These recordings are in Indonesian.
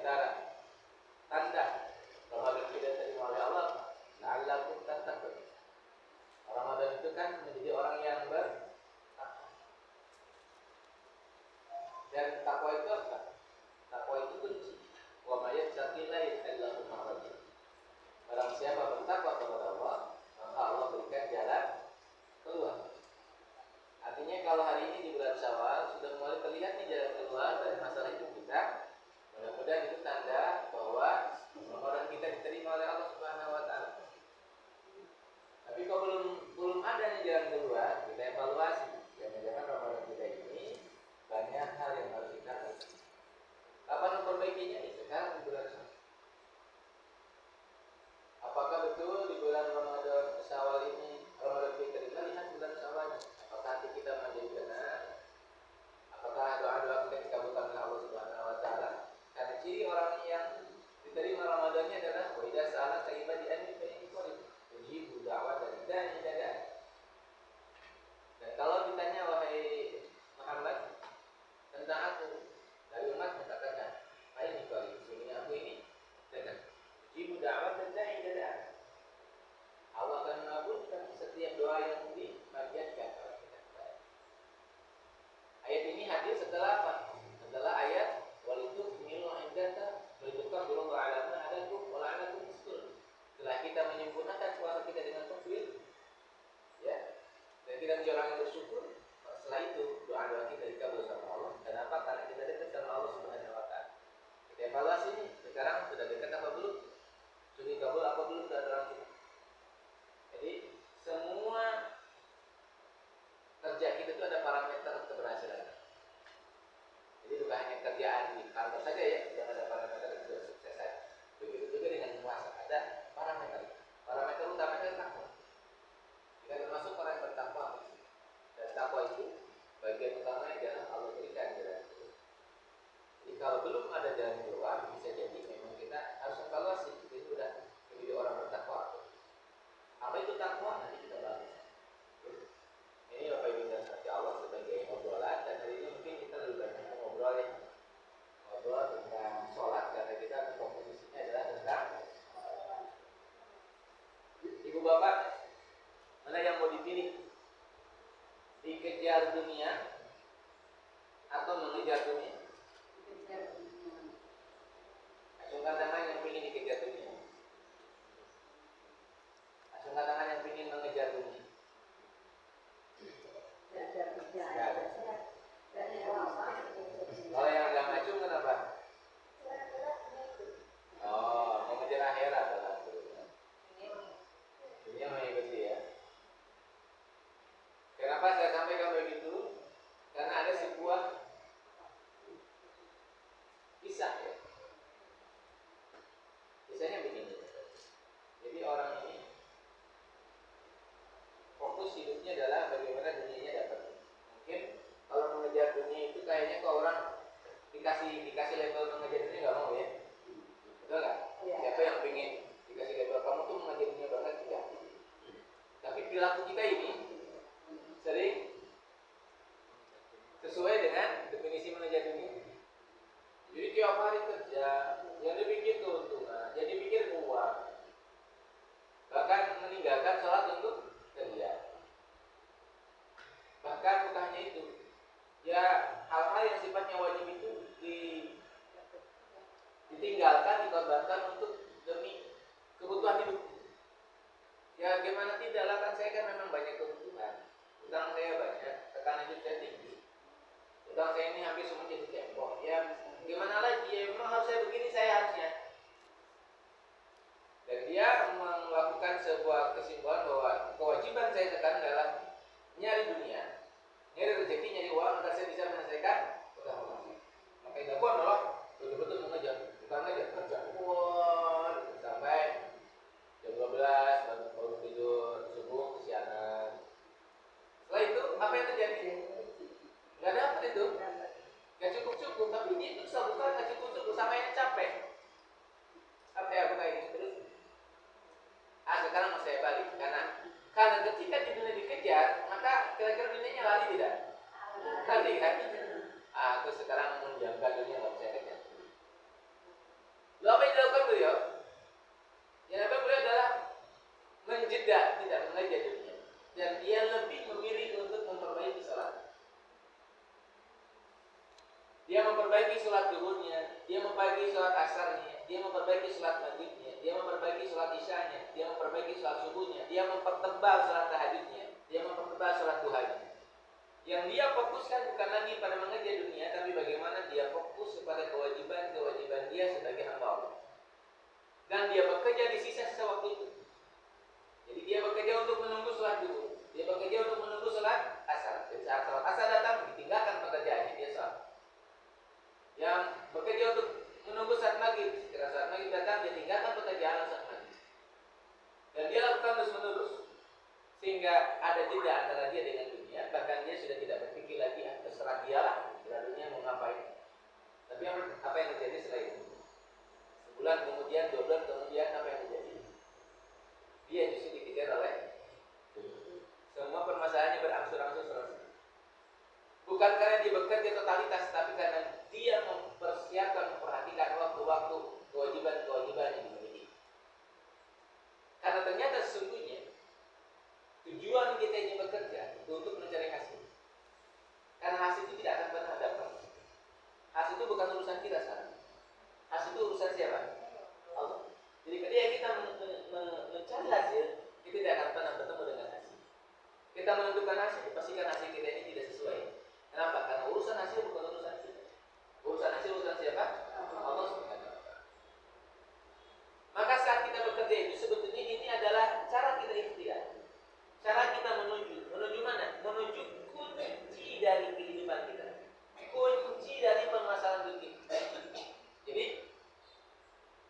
antara tanda Ramadan kita diterima oleh Allah, la'allakum tattaqun. Ramadan itu kan menjadi orang yang bertakwa. Dan takwa itu apa? Takwa itu kunci. Wa may yattaqillaha yaj'al lahu makhraja. Barang siapa bertakwa kepada Allah, maka Allah berikan jalan keluar. Artinya kalau hari ini di bulan Syawal sudah mulai terlihat nih jalan keluar dari masalah hidup kita. Mudah-mudahan itu tanda bahwa Ramadan kita diterima oleh Allah Subhanahu wa taala. Tapi kalau belum ada nih jalan keluar, kita evaluasi. Jangan-jangan Ramadan kita ini banyak hal yang harus kita lakukan. Kapan memperbaikinya? Sekarang di bulan Syawal. Apakah betul di bulan Ramadan Syawal ini Ramadan kita diterima? Lihat bulan Syawal. Apakah hati kita menjadi benar? Apakah doa-doa kita dikabulkan oleh Allah Subhanahu wa taala? Karena ciri orang yang diterima Ramadannya adalah wa idza sa'alaka ibadi anni fa inni qarib ujibu da'wata da'i idza da'a. Dan kalau ditanya wahai Muhammad tentang aku dari umat katakan ini qarib, sesungguhnya aku ini dekat. Ujibu da'wata da'i idza da'a. Allah akan mengabulkan setiap doa yang dipanjatkan oleh kita. Ayat ini hadir setelah apa? Setelah ayat walitukmilu iddata walitukabbiru ala ma hadakum wa la'allakum tashkurun. Setelah kita menyempurnakan puasa kita dengan takbir, ya, dan kita menjadi orang yang bersyukur, setelah itu doa-doa kita dikabul sama Allah. Kenapa? Karena kita dekat sama Allah Subhanahu wa taala. Kita evaluasi nih, sekarang sudah dekat apa belum? Sudah dikabul apa belum doa kita? Jadi semua kerja kita itu ada parameter keberhasilan. Jadi bukan hanya kerjaan di kantor saja ya, yang ada parameter kesuksesan. Begitu juga dengan puasa, ada parameter. Parameter utamanya adalah takwa. Kita termasuk orang yang bertakwa. Dan takwa itu bagian utamanya adalah Allah berikan jalan keluar. Jadi kalau belum ada jalan keluar, bisa jadi memang kita harus evaluasi. Itu sudah menjadi orang bertakwa. Apa itu takwa? Nanti kita bahas. Ini Bapak Ibu dan Saudara Allah sebagai obrolan, dan hari ini mungkin kita lebih banyak ngobrol tentang sholat, karena kita komposisinya adalah tentang Ibu Bapak, mana yang mau dipilih? Dikejar dunia atau mengejar dunia? Dikejar dunia. Acungkan tangan yang ingin dikejar dunia. Acungkan tangan yang ingin mengejar dunia. Kalau yang agak ngacung kenapa? Oh, mau ngejar akhirat dalam dunia mengikuti ya. Kenapa saya sampaikan begitu? Karena ada sebuah kisah ya. Kisahnya begini. Jadi orang ini fokus hidupnya adalah bagaimana dunianya dapat. Mungkin kalau mengejar dunia itu kayaknya kalau orang dikasih label mengejar dunia nggak mau ya, betul nggak? Ya. Siapa yang pengen dikasih label kamu tuh mengejar dunia banget ya? Tapi perilaku kita ini sering sesuai dengan definisi mengejar dunia. Jadi tiap hari kerja, yang dipikir keuntungan, jadi pikir uang, bahkan meninggalkan sholat untuk kerja. Bahkan bukan hanya itu, ya hal-hal yang sifatnya wajib itu ditinggalkan, dikorbankan untuk demi kebutuhan hidup. Ya gimana tidak lah, kan saya kan memang banyak kebutuhan, utang saya banyak, tekanan hidup saya tinggi, utang saya ini hampir semua jadi tembok. Ya gimana lagi, ya memang harus saya begini, saya harusnya. Dan dia melakukan sebuah kesimpulan bahwa kewajiban saya sekarang adalah nyari dunia, nyari rezeki, nyari uang agar saya bisa menyelesaikan utang-utang. Maka yang dilakukan adalah betul-betul mengejar, bukan mengejar, kerja sampai jam 12 baru tidur, subuh kesiangan. Setelah itu apa yang terjadi? Nggak dapat itu, nggak cukup, tapi dia itu bukan nggak cukup, sama yang capek. Apa ya, kayak gitu terus. Sekarang mau saya balik, karena ketika di dunia dikejar, maka kira-kira dunianya lari tidak? Lari kan? Terus sekarang menjaga dunia nggak bisa kejar. sholat duhurnya, dia memperbaiki sholat asarnya, dia memperbaiki sholat maghribnya, dia memperbaiki sholat isyanya, dia memperbaiki sholat subuhnya, dia mempertebal sholat tahajudnya, dia mempertebal sholat duhanya. Yang dia fokuskan bukan lagi pada mengejar dunia, tapi bagaimana dia fokus kepada kewajiban-kewajiban dia sebagai hamba Allah. Dan dia bekerja di sisa-sisa waktu itu. Jadi dia bekerja untuk menunggu sholat duhur, dia bekerja untuk menunggu sholat asar. Dan saat sholat asar datang, ditinggalkan pekerjaannya, dia sholat. Yang bekerja untuk menunggu saat maghrib, setelah saat maghrib datang, dia tinggalkan pekerjaan saat maghrib. Dan dia lakukan terus-menerus, sehingga ada jeda antara dia dengan dunia. Bahkan dia sudah tidak berpikir lagi, terserah dialah dunia mau ngapain. Tapi apa yang terjadi setelah itu? Sebulan kemudian, 2 bulan kemudian, apa yang terjadi? Dia justru dikejar oleh semua permasalahannya berangsur-angsur selesai. Bukan karena dia bekerja totalitas, tapi karena dia mempersiapkan, memperhatikan waktu-waktu kewajiban-kewajiban yang dimiliki. Karena ternyata sesungguhnya tujuan kita ini bekerja untuk mencari hasil. Karena hasil itu tidak akan pernah dapat. Hasil itu bukan urusan kita sekarang. Hasil itu urusan siapa? Allah. Jadi ketika kita mencari hasil, kita tidak akan pernah bertemu dengan hasil. Kita menentukan hasil, pastikan hasil kita ini tidak sesuai. Kenapa? Karena urusan hasil bukan urusan kita. Urusan hasil urusan siapa? Allah Subhanahu wa Ta'ala. Maka saat kita bekerja itu sebetulnya ini adalah cara kita ikhtiar. Cara kita menuju mana? Menuju kunci dari kehidupan kita. Kunci dari permasalahan dunia. Jadi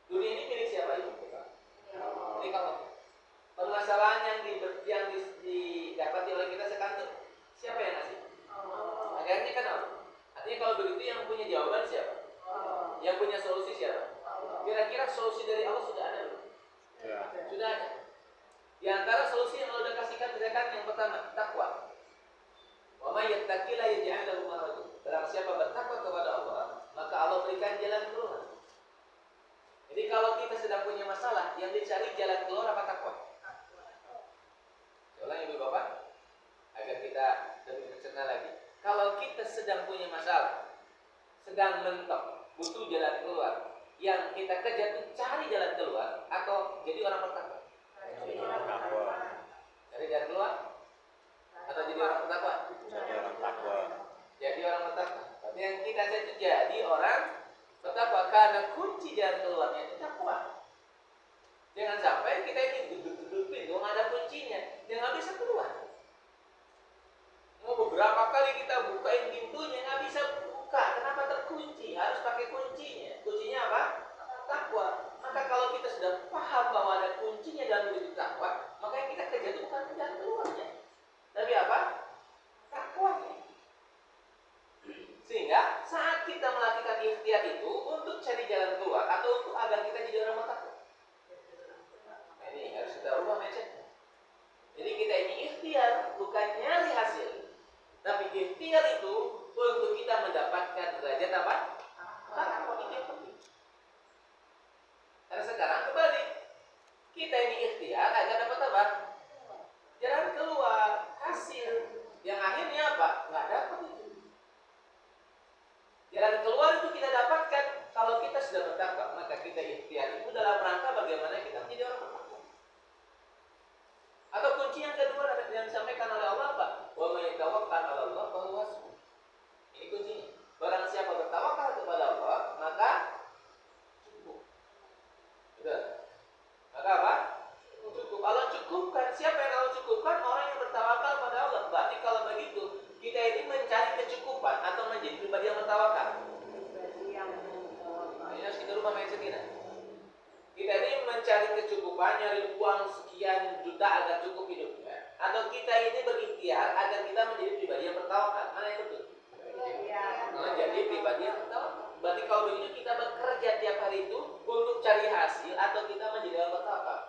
dunia ini milik siapa itu? Milik Allah. Permasalahan yang didapati oleh kita sekarang siapa yang ngasih? Akhirnya kan Allah. Artinya kalau begitu yang punya jawaban siapa? Yang punya solusi siapa? Kira-kira solusi dari Allah sudah ada belum? Ya. Sudah ada. Di antara solusi yang Allah sudah kasihkan yang pertama, takwa. Wa may yattaqilla yaj'al lahu makhraja. Barang siapa bertakwa kepada Allah, maka Allah berikan jalan keluar. Jadi kalau kita sedang punya masalah, yang dicari jalan keluar apa takwa? Soalnya Ibu Bapak, agar kita lebih mencerna lagi. Kalau kita sedang punya masalah, sedang mentok, butuh jalan keluar, yang kita kerja itu cari jalan keluar atau jadi orang bertakwa? Cari jalan keluar atau jadi orang bertakwa? Jadi orang takwa. Jadi orang bertakwa. Tapi yang kita cari itu jadi orang bertakwa karena kunci jalan keluarnya itu takwa. Jangan sampai kita ini duduk-duduk pintu nggak ada kuncinya, dia nggak bisa keluar. Mau beberapa kali kita bukain pintunya nggak bisa buka, kenapa terkunci? Harus pakai kuncinya. Kuncinya apa? Takwa. Maka kalau kita sudah paham bahwa ada kuncinya dalam hidup takwa, maka yang kita kerja itu bukan jalan keluarnya, tapi apa? Takwanya. Sehingga saat kita melakukan ikhtiar itu untuk cari jalan keluar atau untuk agar kita jadi orang bertakwa, ini harus kita ubah mindsetnya. Jadi kita ini ikhtiar bukan nyari hasil, tapi ikhtiar itu untuk kita mendapatkan derajat apa? Takwa. Itu yang penting. Karena sekarang kembali, kita ini ikhtiar agar dapat apa? Jalan keluar, hasil. Yang akhirnya apa? Nggak dapat itu. Jalan keluar itu kita dapatkan kalau kita sudah bertakwa. Maka kita ikhtiar itu dalam rangka bagaimana kita menjadi orang bertakwa. Atau kunci yang kedua yang disampaikan oleh Allah apa? Wa may tawakkal 'ala Allah fa huwa hasbuh. Ini kuncinya. Barang siapa bertawakal kepada Allah, maka cukup. Betul. Maka apa? Cukup. Allah cukupkan. Siapa yang Allah cukupkan? Orang yang bertawakal pada Allah. Berarti kalau begitu, kita ini mencari kecukupan atau menjadi pribadi yang bertawakal. Nah, ini harus kita rubah mindset kita. Kita ini mencari kecukupan, nyari uang sekian juta agar cukup hidupnya, atau kita ini berikhtiar agar kita menjadi pribadi yang bertawakal. Mana yang betul? Menjadi pribadi yang bertawakal. Berarti kalau begitu kita bekerja tiap hari itu untuk cari hasil atau kita menjadi orang bertawakal?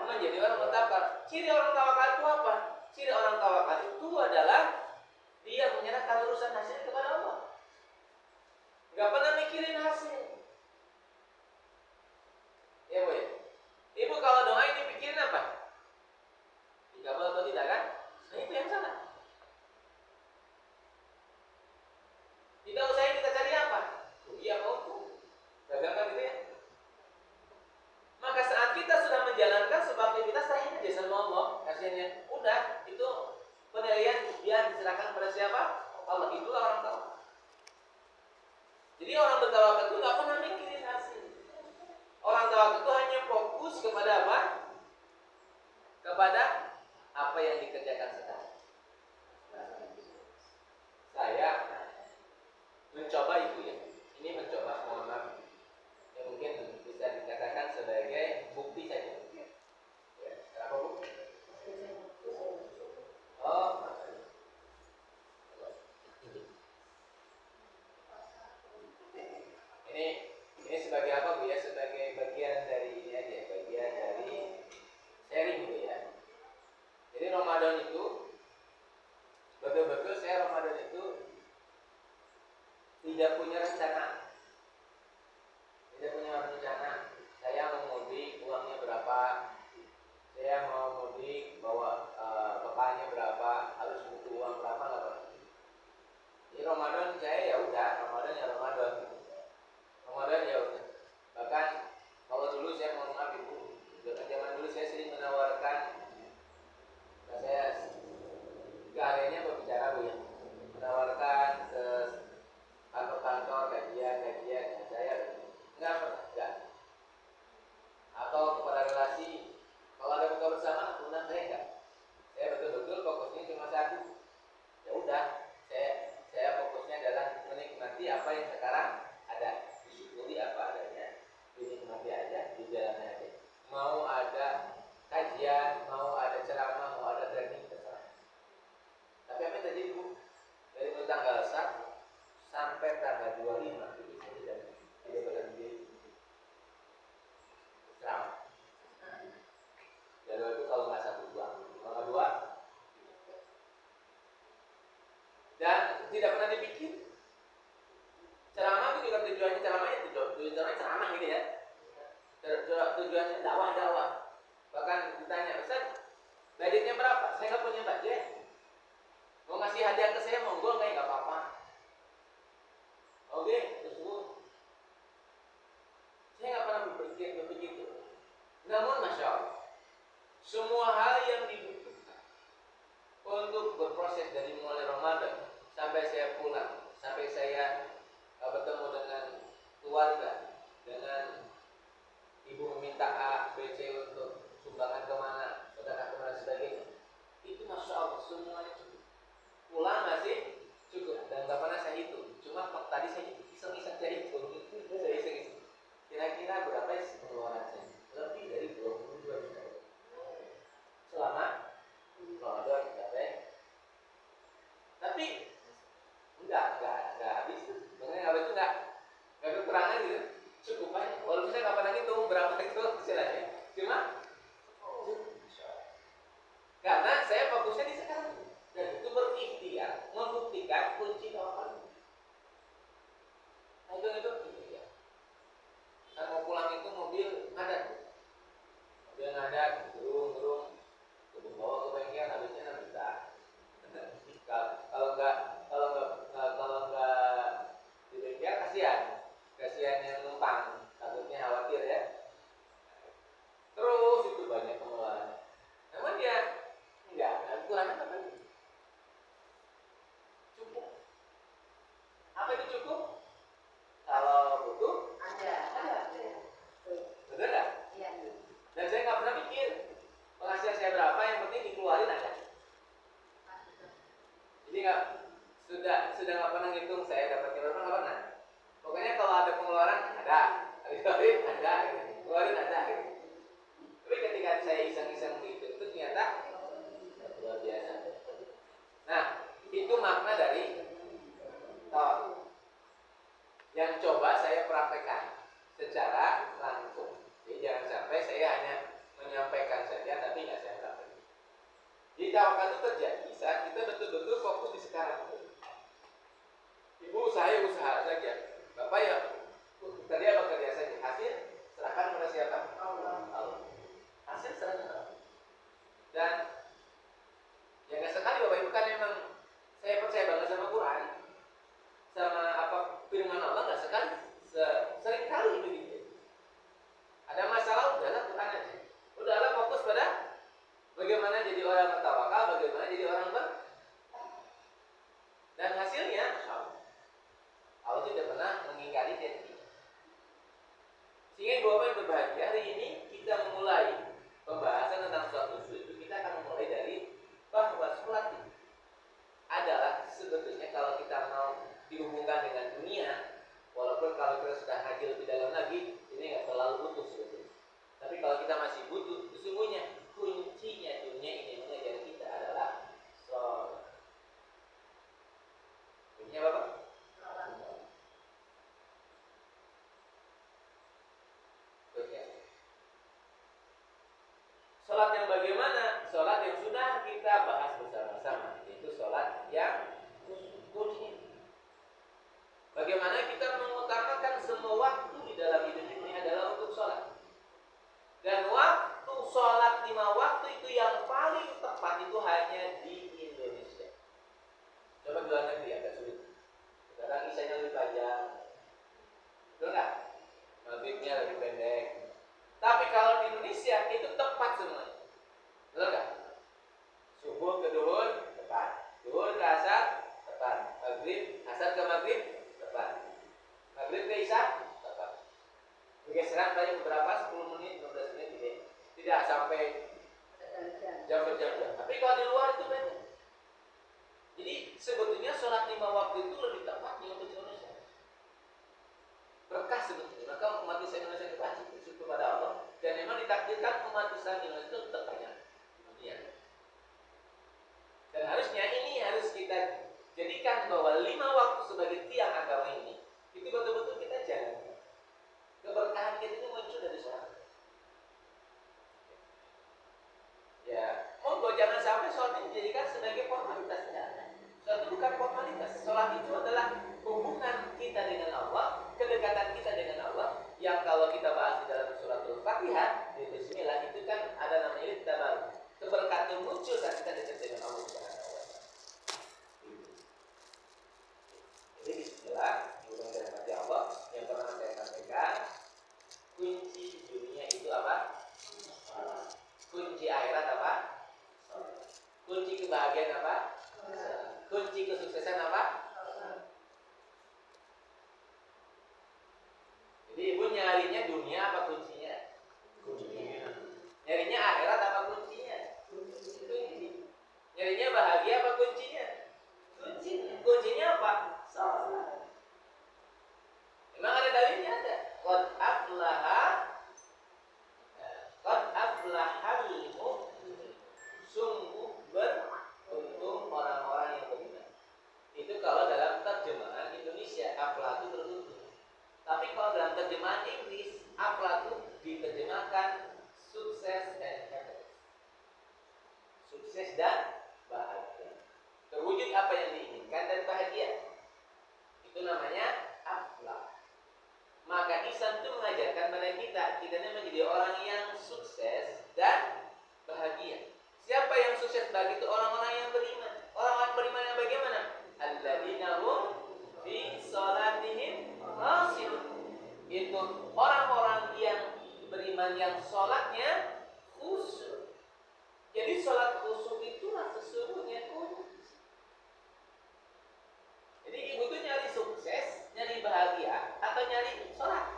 Menjadi orang bertawakal. Ciri orang tawakal itu apa? Ciri orang tawakal itu adalah dia menyerahkan urusan hasil kepada Allah. Gak pernah mikirin hasil. Ya Bu ya. Ibu kalau doa ini pikirin apa? Dikabul atau tidak kan? Nah itu yang salah. Tidak usah kita cari apa? Allah, itulah orang tawakal. Jadi orang bertawakal itu nggak pernah mikirin hasil. Orang tawakal itu hanya fokus kepada apa? Kepada apa yang dikerjakan sekarang. Saya mencoba itu ya. Ini mencoba, mohon maaf. Ya, mungkin bisa dikatakan sebagai bukti saja. Ya, kenapa bu? Oh, ini sebagai apa bu ya? Sebagai bagian dari ini aja, bagian dari sharing gitu ya. Jadi Ramadan itu betul-betul saya Ramadan itu tidak punya rencana. Tidak punya rencana. Saya mau mudik, uangnya berapa? Saya mau mudik, bawa bekalnya berapa? Harus butuh uang berapa? Nggak pernah. Jadi Ramadan saya ya udah, Ramadan ya Ramadan. Ramadan ya udah. Bahkan kalau dulu saya mohon maaf ibu, zaman dulu saya sering menawarkan, saya keahliannya berbicara bu ya, menawarkan ke kantor-kantor kajian saya enggak pernah, enggak. Atau kepada relasi, kalau ada buka bersama undang saya enggak. Saya betul-betul fokusnya cuma satu. Ya udah, saya fokusnya adalah menikmati apa yang sekarang ada, disyukuri apa adanya, dinikmati aja, dijalani aja. Mau ada kajian, mau ada ceramah, mau ada training, terserah. Tapi apa yang terjadi bu? Dari mulai tanggal 1 sampai tanggal 25 itu saya tidak berhenti ceramah. Jadwal itu kalau nggak 1 2, kalau 2, dan tidak pernah dipikir. Ceramah itu juga tujuannya ceramah gitu ya. Tujuannya dakwah. Bahkan ditanya, Ustaz, budgetnya berapa? Saya nggak punya budget. Mau ngasih hadiah ke saya, monggo nggak apa-apa. Oke, tersebut. Saya nggak pernah berpikir begitu. Namun masya Allah, semua hal yang dibutuhkan untuk berproses dari mulai Ramadan sampai saya pulang, sampai saya bertemu dengan keluarga, dengan ibu meminta A, B, C untuk sumbangan kemana, sedekah kemana sebagainya. Itu masya Allah semuanya cukup. Pulang masih cukup dan nggak pernah saya hitung. Cuma tadi saya iseng-iseng saya hitung. Saya iseng-iseng. Kira-kira berapa sih pengeluaran saya? Lebih dari 22 juta. Selama Ramadan sampai. Tapi enggak habis. Mengenai habis itu enggak kekurangan gitu. Cukup aja. Walaupun saya nggak pernah hitung berapa itu istilahnya. Cuma karena saya fokusnya di sekarang. Dan itu berikhtiar membuktikan kunci tawakal. Nah itu ya. Kan mau pulang itu mobil ngadat, gerung, bawa ke bengkel habisnya 6 juta. Kalau nggak di bengkel kasihan yang numpang, takutnya khawatir ya. Terus itu banyak pengeluaran. Namun dia enggak, ukurannya apa? Cukup. Apa itu cukup? Kalau butuh ada. Betul nggak? Iya. Dan saya nggak pernah pikir penghasilan saya berapa, yang penting dikeluarin aja. Jadi sudah nggak pernah ngitung saya dapatnya berapa, nggak pernah. Pokoknya kalau ada pengeluaran ada, keluarin ada. Tapi ketika saya iseng-iseng itu ternyata luar biasa. Nah, itu makna dari tawakal yang coba saya praktekkan secara langsung. Jadi jangan sampai saya hanya menyampaikan saja tapi nggak saya praktekkan. Jadi tawakal itu terjadi saat kita betul-betul fokus di sekarang. Ibu saya usaha saja, bapak ya bekerja saja. Hasil serahkan kepada siapa? Allah. Hasil serahkan kepada Allah. Dan yang nggak sekali bapak ibu kan memang saya percaya banget sama Quran, sama apa firman Allah, nggak sekali, sering kali begitu. Ada masalah udahlah Quran aja, udahlah fokus pada bagaimana jadi orang bertawakal, bagaimana jadi orang dan hasilnya Sehingga Bapak yang berbahagia, hari ini kita memulai pembahasan tentang sholat khusyuk itu, kita akan memulai dari bahwa sholat itu adalah sebetulnya kalau kita mau dihubungkan dengan dunia, walaupun kalau kita sudah haji lebih dalam lagi, ini nggak terlalu butuh sebetulnya. Tapi kalau kita masih butuh, sesungguhnya kuncinya dunia ini mengajar kita adalah sholat. Kuncinya apa? Sholat yang bagaimana? Sholat yang sudah kita bahas bersama-sama, yaitu sholat yang khusyuk. Bagaimana kita mengutamakan semua waktu di dalam hidup ini adalah untuk sholat. Dan waktu sholat 5 waktu itu yang paling tepat itu hanya di Indonesia. Coba di luar negeri agak sulit. Sekarang isanya lebih panjang, betul nggak? Maghribnya lebih pendek. Tapi kalau di Indonesia itu tepat semuanya, betul nggak? Subuh ke duhur tepat, duhur ke asar tepat, maghrib asar ke maghrib tepat, maghrib ke isya tepat. Pergeseran banyak beberapa 10 menit, 15 menit ini tidak sampai jam berjam-jam. Tapi kalau di luar itu banyak. Jadi sebetulnya sholat 5 waktu itu lebih tepatnya untuk Indonesia. Berkah sebetulnya. Maka umat Islam Indonesia itu wajib bersyukur kepada Allah, dan memang ditakdirkan umat Islam Indonesia itu tetap banyak di dunia. Dan harusnya ini harus kita jadikan bahwa 5 waktu sebagai tiang agama ini itu betul-betul kita jalan. Keberkahan kita itu muncul dari sholat. Ya, monggo jangan sampai sholat ini dijadikan sebagai formalitas. Sholat itu bukan formalitas. Sholat itu adalah hubungan kita dengan Allah, kedekatan kita dengan Allah, yang kalau kita bahas di dalam suratul Fatihah, di Bismillah itu kan ada namanya tabarruk. Keberkatan muncul saat kita dekat dengan Allah Subhanahu wa taala. Jadi Bismillah, hubungan dengan hati Allah yang pernah saya sampaikan, kunci dunia itu apa? Kunci akhirat apa? Kunci kebahagiaan apa? Kunci kesuksesan apa? Jadi ibu nyarinya dunia apa kuncinya? Kuncinya. Nyarinya akhirat apa kuncinya? Kunci. Nyarinya bahagia apa kuncinya? Kuncinya. Kuncinya apa? Salat. Memang ada dalilnya, ada. Qad aflahal mu'minun. Sungguh beruntung orang-orang yang beriman. Itu kalau dalam terjemahan Indonesia, aflah itu beruntung. Tapi kalau dalam terjemahan Inggris, aflah itu diterjemahkan sukses and happiness. Sukses dan bahagia. Terwujud apa yang diinginkan dan bahagia. Itu namanya aflah. Maka Islam itu mengajarkan pada kita menjadi orang yang sukses dan bahagia. Siapa yang sukses bagi itu? Orang-orang yang beriman. Orang-orang beriman yang bagaimana? Alladzina hum fi shalatihim khashi'un. Itu orang-orang yang beriman yang sholatnya khusyuk. Jadi sholat khusyuk itulah sesungguhnya kunci. Jadi ibu tuh nyari sukses, nyari bahagia, atau nyari sholat.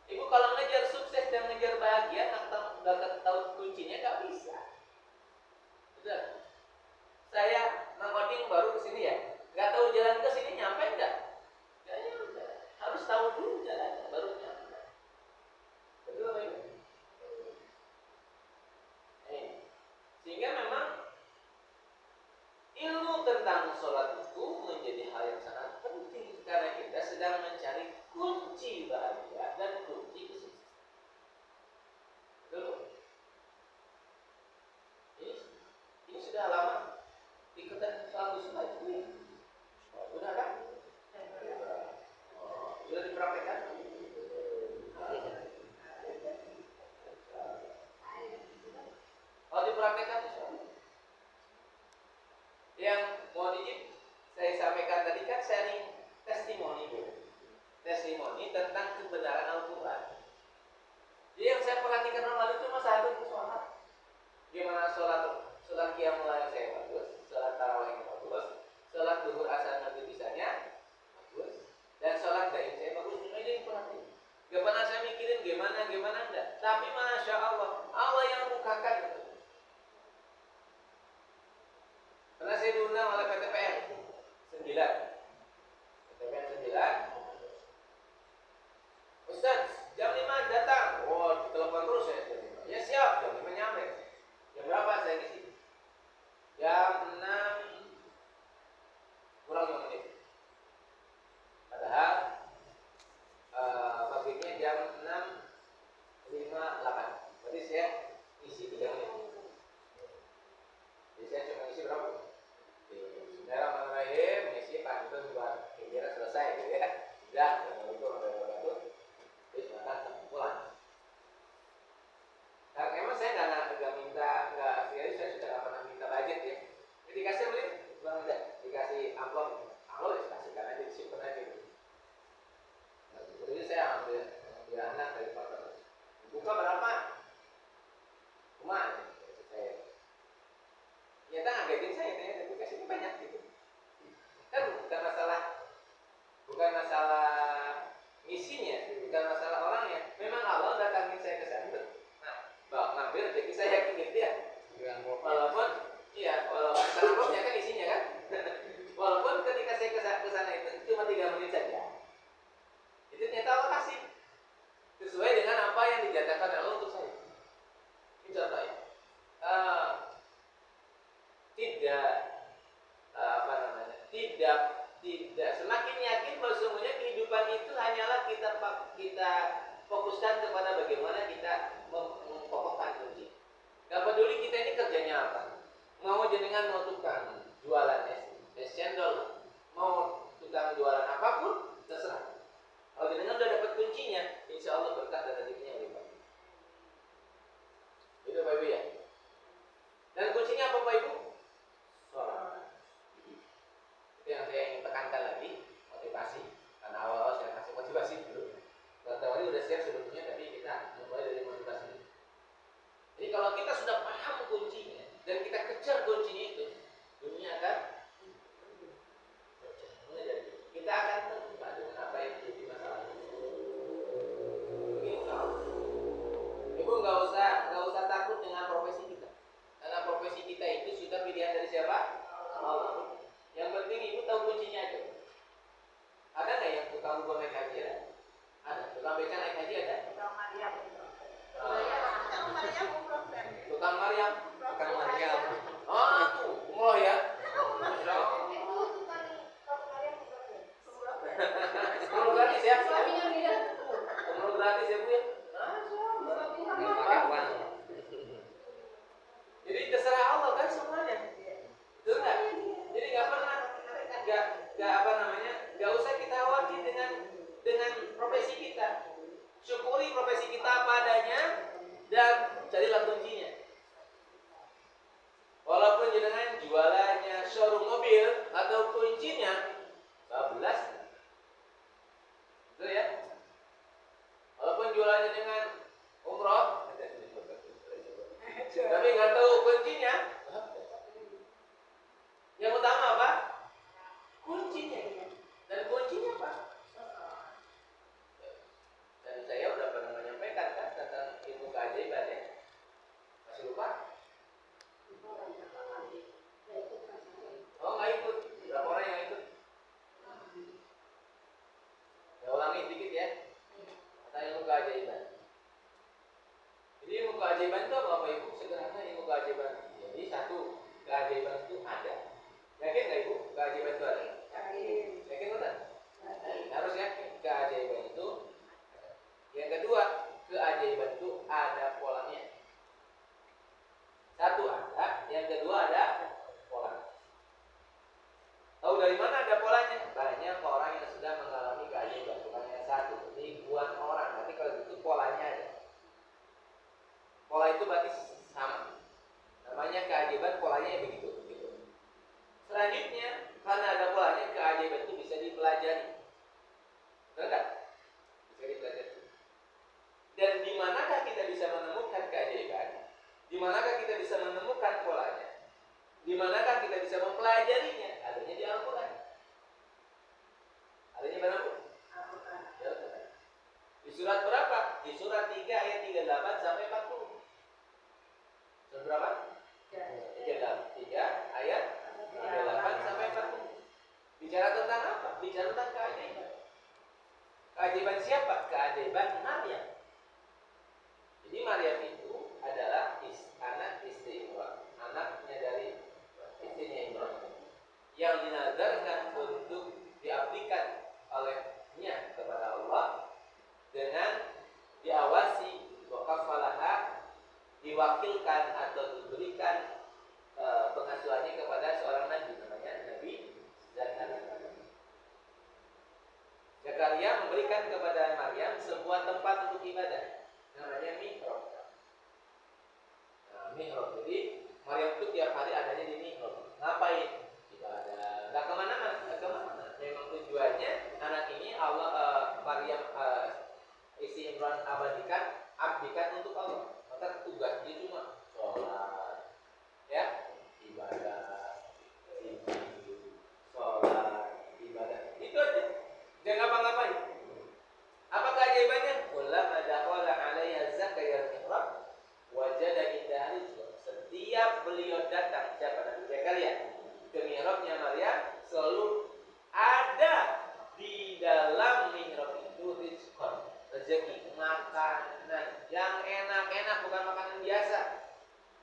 Ibu kalau ngejar sukses dan ngejar bahagia, nggak tahu kuncinya, nggak bisa. Betul. Saya ngoding baru kesini ya, nggak tahu jalan ke sini nyampe nggak? Kayaknya udah harus tahu dulu jalannya baru nyampe. Betul apa ini? Sehingga memang ilmu tentang sholat itu menjadi hal yang sangat penting karena kita sedang mencari kunci bahagia dan kunci kesuksesan. Betul? Ini sudah lama ikutan sholat sunnah itu ya? Udah kan? Sudah dipraktekkan? Kalau dipraktekkan itu yang mohon izin saya gimana enggak. Tapi masya Allah, Allah yang bukakan. Karena saya diundang oleh PTPN 9. PTPN 9. Ustaz, jam 5 datang. Oh, telepon terus ya. Ya siap, jam 5 nyampe. Jam berapa saya di sini? Jam 6 kurang 5 menit. Padahal pabriknya jam 6.58. Berarti saya isi 3 menit. Jadi saya cuma isi berapa? Bismillahirrahmanirrahim, isi Pak itu buat kira selesai gitu ya. Sudah, itu terus makan pulang. Nah, emang saya nggak minta, saya sudah nggak pernah minta budget ya. Jadi dikasih beli, bang enggak, dikasih amplop ya kasihkan aja, disimpan aja. Nah, jadi saya ambil anak dari pasar. Buka berapa? Kemana? Saya. Ternyata ngagetin saya, ternyata dikasihnya banyak gitu. Kan bukan masalah misinya, bukan masalah orangnya. Memang Allah datangin saya ke sana. Nah, ngambil rezeki saya gitu ya. Walaupun serangkopnya kan isinya kan. Walaupun ketika saya ke sana itu cuma 3 menit saja. Itu ternyata Allah kasih sesuai dengan apa yang dijatakan Allah untuk saya. Ini contoh ya. Tidak semakin yakin bahwa semuanya kehidupan itu hanyalah kita fokuskan kepada bagaimana kita mempokokkan kunci. Gak peduli kita ini kerjanya apa. Mau jenengan tukang jualan es cendol, mau tukang jualan apapun, terserah. Kalau jenengan udah dapat kuncinya, insya Allah berkah dan rezekinya berlimpah. Itu Pak Ibu ya. Dan kuncinya apa Pak Ibu? Sholat. Itu yang saya ingin tekankan lagi, motivasi. Karena awal-awal saya kasih motivasi dulu. Teori udah siap sebetulnya, tapi kita mulai dari motivasi. Jadi kalau kita sudah paham kuncinya dan kita kejar kuncinya itu, dunia akan kita akan terbuka dengan apa yang menjadi masalah. Ibu nggak usah takut dengan profesi kita, karena profesi kita itu sudah pilihan dari siapa? Allah. Yang penting ibu tahu kuncinya aja. Ada nggak yang tukang ubah naik haji ada? Ada. Tukang beca naik haji ada? Tukang Maryam. Tukang Maryam. Oh, tuh, umroh ya. Masya Allah. Umroh gratis ya? Umroh gratis ya Bu ya? Jadi terserah Allah kan semuanya. Betul nggak? Jadi nggak usah kita khawatir dengan profesi kita. Syukuri profesi kita apa adanya dan carilah kuncinya. Walaupun jenengan jualannya showroom mobil atau kuncinya 12, betul ya? Walaupun jualannya dengan umroh, tapi nggak tahu kuncinya. Yang utama apa? Kuncinya. Dan kuncinya apa? Dan saya udah pernah menyampaikan kan tentang ilmu keajaiban ya. Masih lupa? Oh nggak ikut. Berapa orang yang ikut? Ya ulangi sedikit ya. Tentang ilmu keajaiban. Jadi ilmu keajaiban itu apa Bapak Ibu? Sederhana ilmu keajaiban. Jadi satu, keajaiban itu ada. Yakin nggak Ibu? Keajaiban itu ada? Yakin benar? Harus yakin. Keajaiban itu. Yang kedua, keajaiban itu ada polanya. Satu ada, yang kedua ada pola. Tahu dari mana ada polanya? Banyak orang yang sudah mengalami keajaiban. Bukan hanya satu, ribuan orang. Nanti kalau itu polanya ada. Pola itu berarti sama. Namanya keajaiban, polanya begitu. Selanjutnya, karena ada polanya, keajaiban itu bisa dipelajari. Betul nggak? Bisa dipelajari. Dan di manakah kita bisa menemukan keajaiban? Di manakah kita bisa menemukan polanya? Di manakah kita bisa mempelajarinya? Adanya di Al-Quran. Adanya mana Bu? Al-Quran. Di surat berapa? Di surat 38 sampai 40. Surat berapa? 3 ayat 38 sampai 40. Bicara tentang apa? Bicara tentang keajaiban. Keajaiban siapa? Keajaiban Maryam. Jadi Maryam itu adalah anak istri Imran, anaknya dari istrinya Imran, yang dinadarkan untuk diabdikan olehnya kepada Allah dengan diawasi, wakafalaha, diwakilkan atau diberikan pengasuhannya kepada seorang nabi, namanya Nabi Zakaria. Zakaria memberikan kepada Maryam sebuah tempat untuk ibadah, namanya mihrab. Nah, mihrab. Jadi Maryam itu tiap hari adanya di mihrab. Ngapain? Ibadah. Nggak kemana-mana, nggak kemana-mana. Memang tujuannya anak ini Allah, Maryam, isi Imran abdikan untuk Allah. Maka tugas dia cuma sholat, ya, ibadah, zikir, sholat, ibadah. Itu aja. Jangan ngapa-ngapain. Apa keajaibannya? Ulama dakhala 'alaiha Zakaria al-mihrab wajada indaha rizqan. Setiap beliau datang, siapa Nabi Zakaria, ke mihrabnya Maryam, selalu ada di dalam mihrab itu rizqan, rezeki, makanan yang enak-enak, bukan makanan biasa,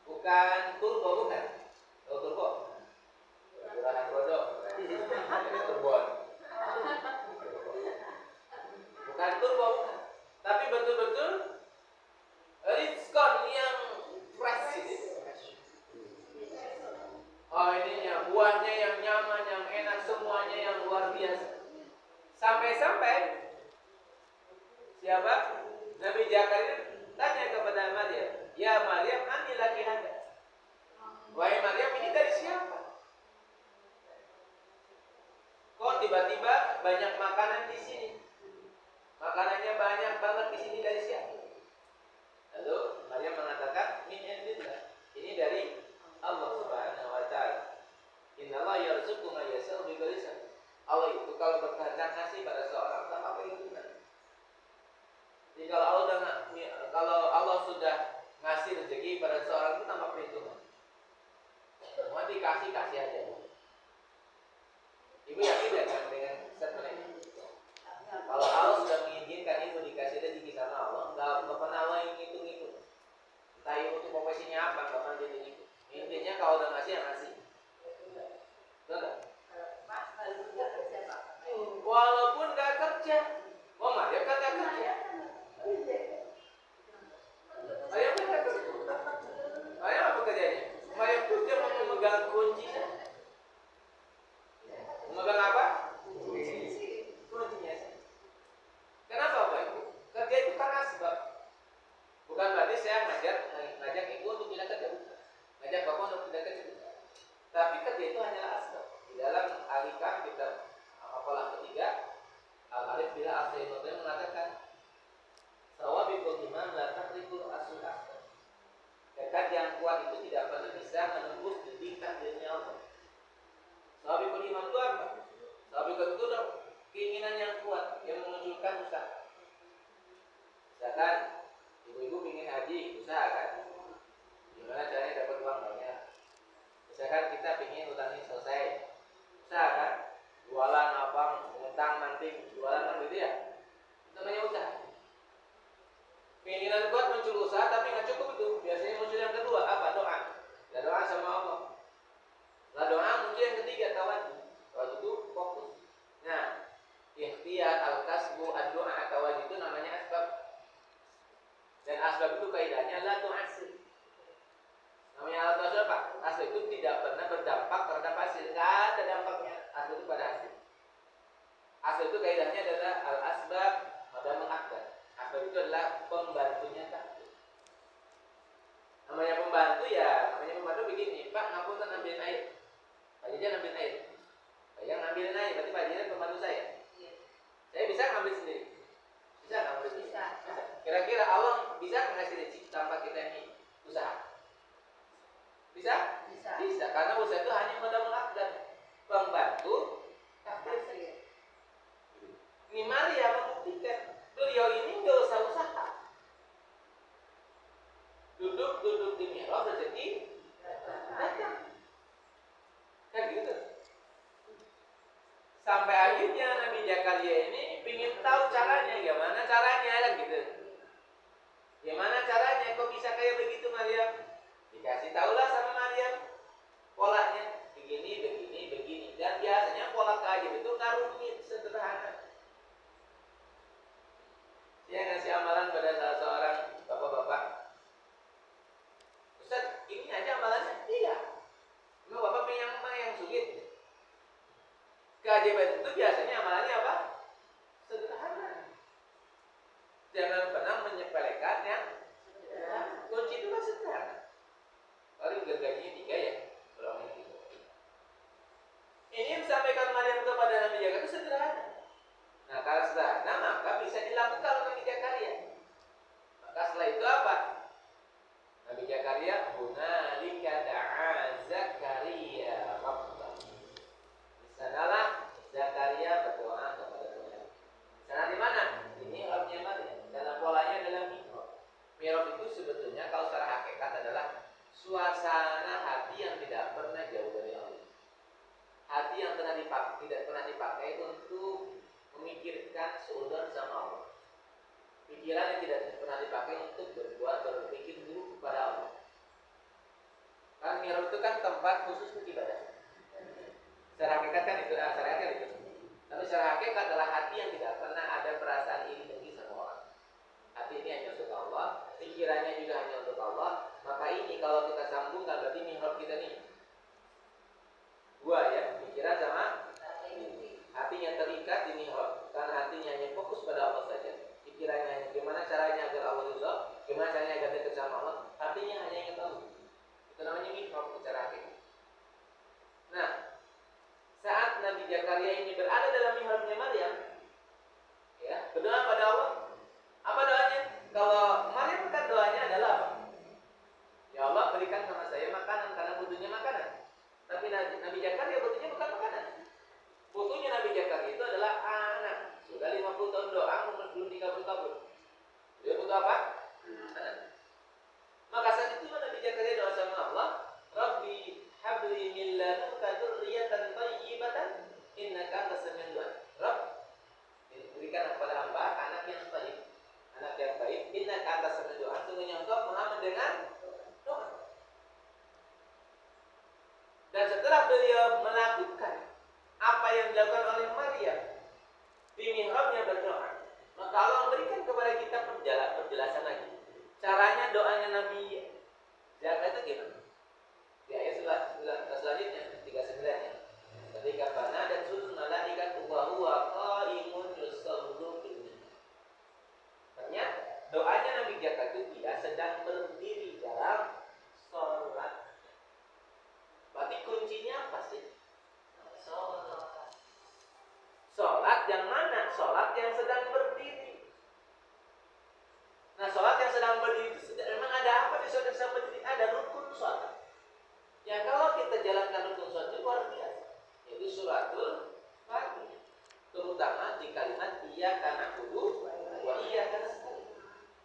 bukan turbo, bukan. Tahu turbo? Murahan bodoh. Ini turbon. Bukan turbo, bukan. Tapi betul-betul rizqan yang fresh ini. Oh, ininya buahnya yang nyaman, yang enak, semuanya yang luar biasa. Sampai-sampai siapa? Nabi Zakaria tanya kepada Maryam, "Ya Maryam, anni laki hada?" Wahai Maryam, ini dari siapa? Kok tiba-tiba banyak makanan di sini? Makanannya banyak banget di sini, dari siapa? Lalu Maryam mengatakan, "Min indillah." Ini dari Allah Subhanahu wa taala. Innallaha yarzuqu man yasha'u bighairi hisab. Allah itu kalau berkehendak kasih pada seorang tanpa perhitungan. Jadi kalau Allah sudah ngasih rezeki pada seorang itu tanpa perhitungan, semua dikasih aja. Ibu yakin ya dengan statement ini? Kalau Allah sudah mengizinkan ibu dikasih rezeki sama Allah, nggak pernah Allah yang ngitung-ngitung. Entah ibu tuh profesinya apa, nggak pernah dia ngitung. Intinya kalau udah ngasih, ya ngasih. Betul nggak? Walaupun nggak kerja, Maryam kan nggak kerja. Maryam kan nggak kerja. Maryam apa kerjanya? Maryam kerja memegang kunci. Memegang apa? Kuncinya. Kenapa Pak Ibu? Kerja itu karena sebab. Bukan berarti saya ngajak ibu untuk pindah kerja, ngajak bapak untuk pindah kerja. Tapi kerja itu hanyalah asbab. Di dalam Al-Hikam kita hafalan ketiga, Al-Alif bila Al-Sayyidul mengatakan, "Sawabikul iman la takrikul asul asbab." Tekad yang kuat itu tidak pernah bisa menembus dinding takdirnya Allah. Sawabikul iman itu apa? Sawabikul itu adalah keinginan yang kuat yang memunculkan usaha. Misalkan ibu-ibu ingin haji, usaha kan? Gimana caranya dapat uang banyak? Misalkan kita ingin utang ini selesai, usaha kan? Jualan apa, ngutang nanti, jualan kan gitu ya? Itu namanya usaha. Keinginan kuat muncul usaha, tapi nggak cukup itu. Biasanya muncul yang kedua, apa? Doa. Ya doa sama Allah. Lah doa muncul yang ketiga, tawadhu. Tawadhu itu fokus. Nah, ikhtiar, al-kasbu, ad-doa, tawadhu itu namanya asbab. Dan asbab itu kaidahnya la tu'asir. Namanya la tu'asir apa? Asbab itu tidak pernah berdampak terhadap hasil. Tidak ada dampaknya asbab itu pada hasil. Asbab itu kaidahnya adalah al-asbab madamul akbar. Asbab itu adalah pembantunya takdir. Namanya pembantu ya, namanya pembantu begini, Pak ngapunten ambilin air. Pak Jajan ambil air. Pak Jajan ngambilin air, berarti Pak Jajan pembantu saya. Saya bisa ngambil sendiri. Bisa ngambil sendiri. Bisa. Kira-kira Allah bisa mengasih rezeki tanpa kita ini usaha? Bisa? Bisa. Karena usaha itu hanya modal akbar, pembantu takdir. Ini Maria membuktikan beliau ini nggak usah usaha. menyepelekan yang kunci itu kan sederhana. Paling gergajinya 3 ya, berapa ini? Ini yang disampaikan Maryam kepada Nabi Zakaria itu sederhana. Nah, kalau sederhana maka bisa dilakukan oleh Nabi Zakaria. Maka setelah itu apa? Nabi Zakaria hunalika da'a Zakaria rabbah. Di sanalah Zakaria berdoa kepada Tuhan. Di sana di mana? Ini mihrabnya Maryam. Dalam polanya adalah mihrab. Mihrab itu sebetulnya kalau secara hakikat adalah suasana hati yang tidak pernah jauh dari Allah. Hati yang tidak pernah dipakai untuk memikirkan seudon sama Allah. Pikiran yang tidak pernah dipakai untuk berpikir dulu kepada Allah. Kan mihrab itu kan tempat khusus untuk ibadah. Secara hakikat kan itu, Tapi secara hakikat adalah hati yang tidak pernah ada perasaan iri dengki sama orang. Hati ini hanya untuk Allah, pikirannya juga hanya untuk Allah. Maka ini kalau kita sambungkan berarti mihrab kita nih. Dua ya, pikiran sama hatinya terikat di mihrab. Karena hatinya hanya fokus pada Allah saja. Pikirannya hanya gimana caranya agar Allah ridha, gimana caranya agar dekat sama Allah. Hatinya hanya ingat Allah. Itu namanya mihrab secara hakikat. Nah, saat Nabi Zakaria ini berada dalam mihrabnya Maryam, ya, berdoa pada Allah. Apa doanya? Kalau Maryam kan doanya adalah apa? Ya Allah, berikan sama saya makanan karena butuhnya makanan. Tapi Nabi Zakaria butuhnya bukan makanan. Butuhnya Nabi Zakaria itu adalah anak. Sudah 50 tahun doa belum dikabul-kabul. Dia butuh apa? Anak. Maka saat itu Nabi Zakaria doa sama Allah, Rabbi habli min ladunka dzurriyyatan thayyibatan innaka antas samiul du'a. Rabb, berikan kepada hamba anak yang baik. Anak yang baik, innaka antas samiul du'a. Sungguhnya Engkau Maha mendengar doa. Dan setelah beliau melakukan apa yang dilakukan oleh Maryam di mihrabnya berdoa, maka Allah memberikan kepada kita penjelasan lagi. Caranya doanya Nabi Zakaria itu gimana? Di ayat selanjutnya 39 ya. Ketika bana dan sul malaikat wa huwa qaimun yusallu bil. Ternyata doanya Nabi Zakaria itu dia sedang berdiri dalam salat. Berarti kuncinya apa sih? Salat. Salat yang mana? Salat yang sedang berdiri. Nah, salat yang sedang berdiri itu memang ada apa di salat yang sedang berdiri? Ada rukun salat. Ya kalau kita jalankan rukun salat itu luar biasa. Yaitu suratul Fatihah. Terutama di kalimat iyyaka na'budu wa iyyaka nasta'in.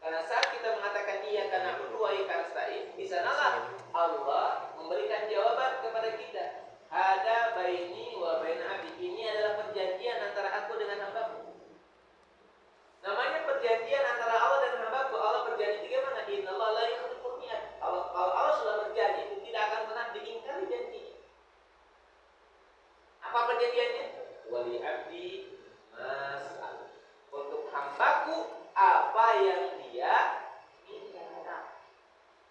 Karena saat kita mengatakan iyyaka na'budu wa iyyaka nasta'in, di sanalah Allah memberikan jawaban kepada kita. Hada baini wa bain 'abdi. Ini adalah perjanjian antara aku dengan hambaku. Namanya perjanjian antara Allah dan hambaku. Allah berjanji bagaimana? Innallaha la yukhliful mi'ad. Kalau Allah sudah berjanji, itu tidak akan pernah diingkari janjinya. Apa perjanjiannya? Wali abdi mas'al. Untuk hambaku apa yang dia minta.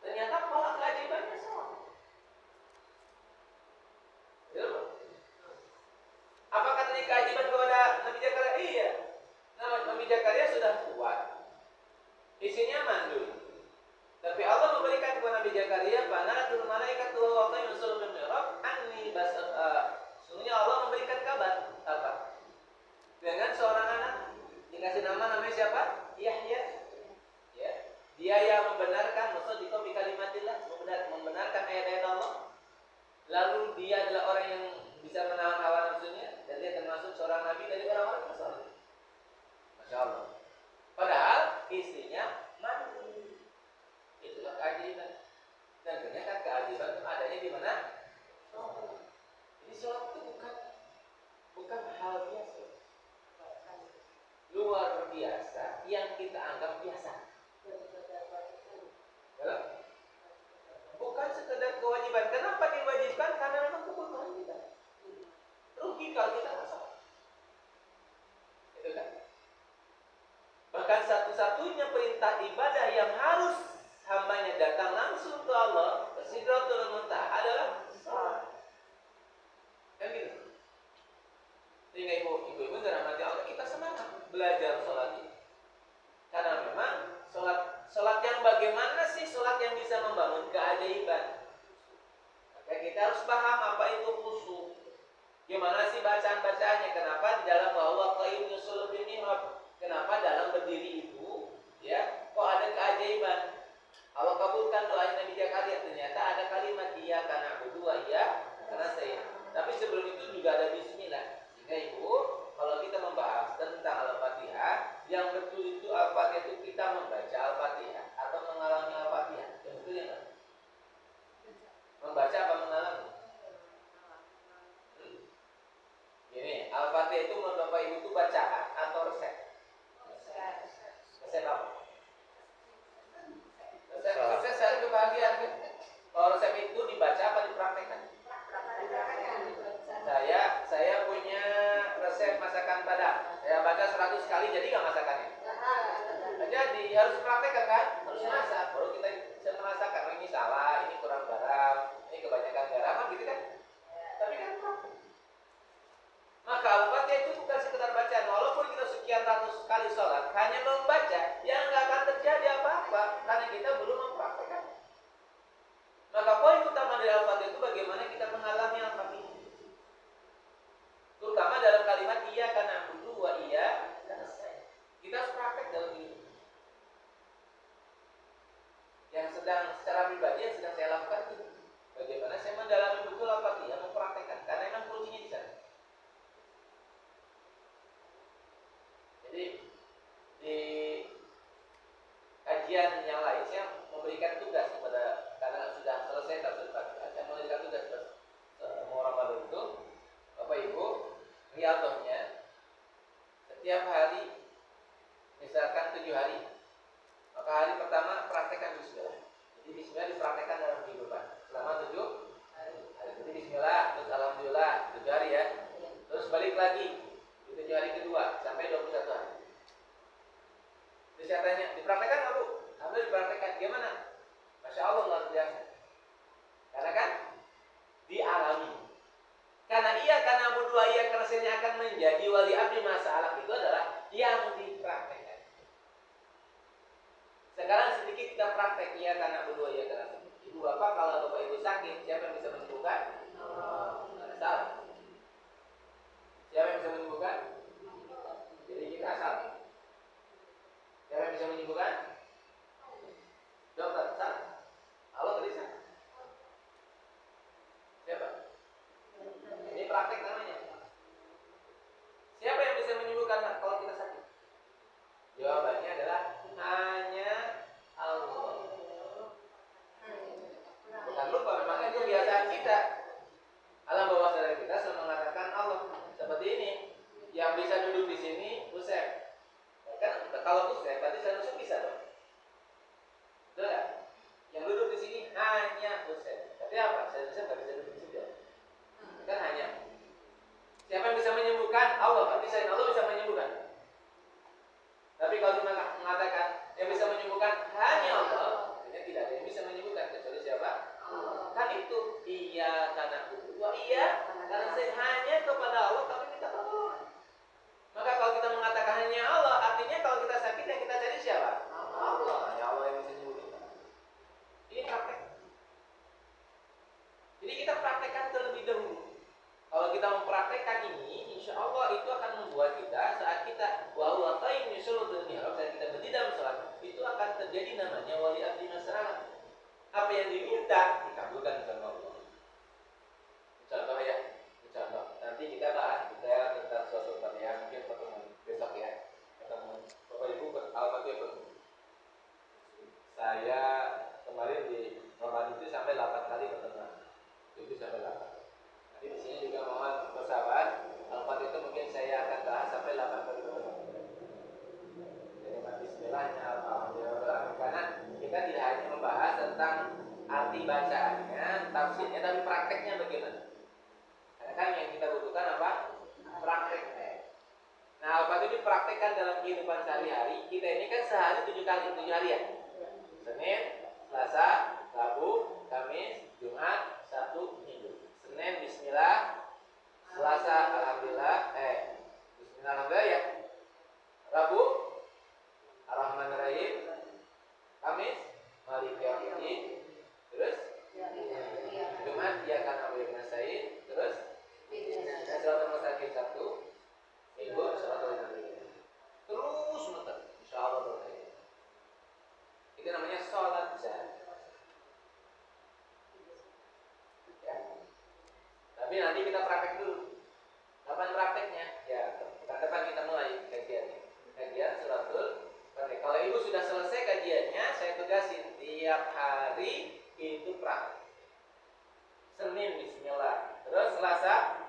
Ternyata pola kewajibannya sama. Apakah tadi kewajiban kepada Nabi Zakaria? Iya. Nabi Zakaria sudah kuat. Isinya mandul. Tapi Allah memberikan kepada Nabi Zakaria banaratul malaikat wa Allah yusallu bil mihrab anni sesungguhnya Allah memberikan kabar apa? Dengan seorang anak dikasih namanya siapa? Yahya. Ya. Dia yang membenarkan musaddiqan bi kalimatillah, membenarkan ayat-ayat Allah. Lalu dia adalah orang yang bisa menahan hawa nafsunya dan dia termasuk seorang nabi dari orang-orang yang saleh. Masya Allah. Padahal istrinya mandi. Itulah keajaiban. Dan ternyata keajaiban itu adanya di mana? Jadi sholat itu bukan hal biasa, luar biasa yang kita anggap biasa. Bukan sekedar kewajiban. Kenapa diwajibkan? Karena memang kebutuhan kita. Rugi kalau kita nggak sholat. Itu kan? Bahkan satu-satunya perintah ibadah yang harus hambanya datang langsung ke Allah, ke Sidratul Muntaha adalah sholat. Kan gitu. Sehingga ibu-ibu dirahmati Allah, kita semangat belajar sholat ini. Karena memang sholat bagaimana sih sholat yang bisa membangun keajaiban? Maka kita harus paham apa itu khusyuk. Gimana sih bacaan-bacaannya? Kenapa di dalam bahwa qayyum yusul bin mihrab? Kenapa dalam berdiri itu ya kok ada keajaiban? Allah kabulkan doa Nabi Zakaria, ternyata ada kalimat iya karena na'budu wa iya karena saya. Tapi sebelum itu juga ada bismillah. Sehingga Ibu, kalau kita membahas tentang Al-Fatihah, yang betul itu Al-Fatihah itu kita membaca Al-Fatihah atau mengalami Al-Fatihah. Yang betul ya, membaca apa mengalami? Gini, Al-Fatihah itu menurut Bapak Ibu itu bacaan atau resep? Resep apa? Resep saya kebahagiaan kan? Kalau resep itu dibaca apa dipraktekkan? Saya punya resep masakan Padang. Saya baca 100 kali jadi nggak masakannya? Jadi harus praktekkan kan? Harus masak. Baru kita bisa merasakan oh, ini salah, ini kurang garam, ini kebanyakan garam, gitu kan? Tapi kan praktek. Maka Al-Fatihah itu bukan sekedar bacaan. Walaupun kita sekian ratus kali sholat, hanya membaca, yang nggak akan terjadi apa-apa karena kita belum mempraktekkan. Maka poin utama dari Al-Fatihah itu bagaimana kita mengalami Al-Fatihah. Terutama dalam kalimat iya karena na'budu wa iya karena saya. Kita harus praktek dalam hidup. Yang sedang secara pribadi yang sedang saya lakukan itu bagaimana saya mendalami betul Al-Fatihah, mempraktekkan. Karena memang kuncinya di sana. Jadi di kajian yang lain saya memberikan tugas kepada karena sudah selesai tafsir Fatihah, saya memberikan tugas semua Ramadan itu Bapak Ibu riyadhahnya setiap hari misalkan 7 hari, maka hari pertama praktekkan Bismillah. Jadi Bismillah dipraktekkan dalam kehidupan selama 7 hari. Jadi Bismillah, terus Alhamdulillah 7 hari ya, terus balik lagi di 7 hari kedua sampai 21 hari. Terus saya tanya, dipraktekkan nggak Bu? Alhamdulillah dipraktekkan. Gimana? Masya Allah luar biasa. Karena kan dialami. Karena iya karena berdua iya karena saya akan menjadi wali abdi masalah itu adalah yang dipraktekkan. Sekarang sedikit kita praktek iya karena berdua iya karena saya. Ibu bapak kalau bapak ibu sakit, siapa yang bisa menyembuhkan? Salah. Siapa yang bisa menyembuhkan? Jadi kita asal. Siapa yang bisa menyembuhkan? Dokter, salah. Allah tadi salah. Siapa? Ini praktek namanya. Siapa yang bisa menyembuhkan kalau kita sakit? Jawabannya adalah hanya Allah. Bukan lupa, memang itu kebiasaan kita. Alam bawah sadar kita selalu mengatakan Allah. Seperti ini, yang bisa duduk di sini, Usep. Kan kalau Usep, berarti saya Usep bisa dong. Betul nggak? Yang duduk di sini hanya Usep. Tapi apa? Saya Usep nggak bisa duduk di situ. Kan hanya. Siapa yang bisa menyembuhkan? Allah. Berarti saya Allah bisa menyembuhkan. Tapi kalau kita mengatakan yang bisa menyembuhkan hanya Allah, artinya tidak ada yang bisa menyembuhkan kecuali siapa? Allah. Kan itu iya karena wah iya karena saya hanya kepada Allah kami minta pertolongan. Maka kalau kita mengatakan hanya Allah, artinya kalau kita sakit yang kita cari siapa? Allah. Hanya Allah yang bisa menyembuhkan. Ini praktek. Jadi kita praktekkan terlebih dahulu. Kalau kita mempraktekkan ini, insya Allah itu akan membuat kita saat kita wahwa qayyum yusallu mihrab, saat kita berdiri dalam salat, itu akan terjadi namanya wali abdi masyarakat. Apa yang diminta dikabulkan sama Allah. Contoh ya, contoh. Nanti kita bahas detail tentang suatu pertanyaan mungkin pertemuan besok ya. Pertemuan Bapak Ibu Al-Fatihah. Saya kemarin di Ramadan itu sampai 8 kali pertemuan. Itu sampai 8. Nanti di sini juga mohon bersabar. Al-Fatihah itu mungkin saya akan bahas sampai 8 kali pertemuan. Jadi bismillahnya alhamdulillah. Karena kita tidak hanya membahas tentang arti bacaannya, tafsirnya, tapi prakteknya bagaimana. Karena kan yang kita butuhkan apa? Prakteknya. Nah, Al-Fatihah itu dipraktekkan dalam kehidupan sehari-hari. Kita ini kan sehari 7 kali, 7 hari ya. Senin, Selasa, Rabu, Kamis, Jumat, Sabtu, Minggu. Senin Bismillah, Selasa Alhamdulillah, Bismillah Alhamdulillah ya. Rabu Ar-Rahman Ar-Rahim, Kamis Itu namanya sholat jari. Ya. Tapi nanti kita praktek dulu. Kapan prakteknya? Ya, pekan depan kita mulai kajiannya. Kajian suratul Fatihah. Kalau ibu sudah selesai kajiannya, saya tugasin tiap hari itu praktek. Senin Bismillah, terus Selasa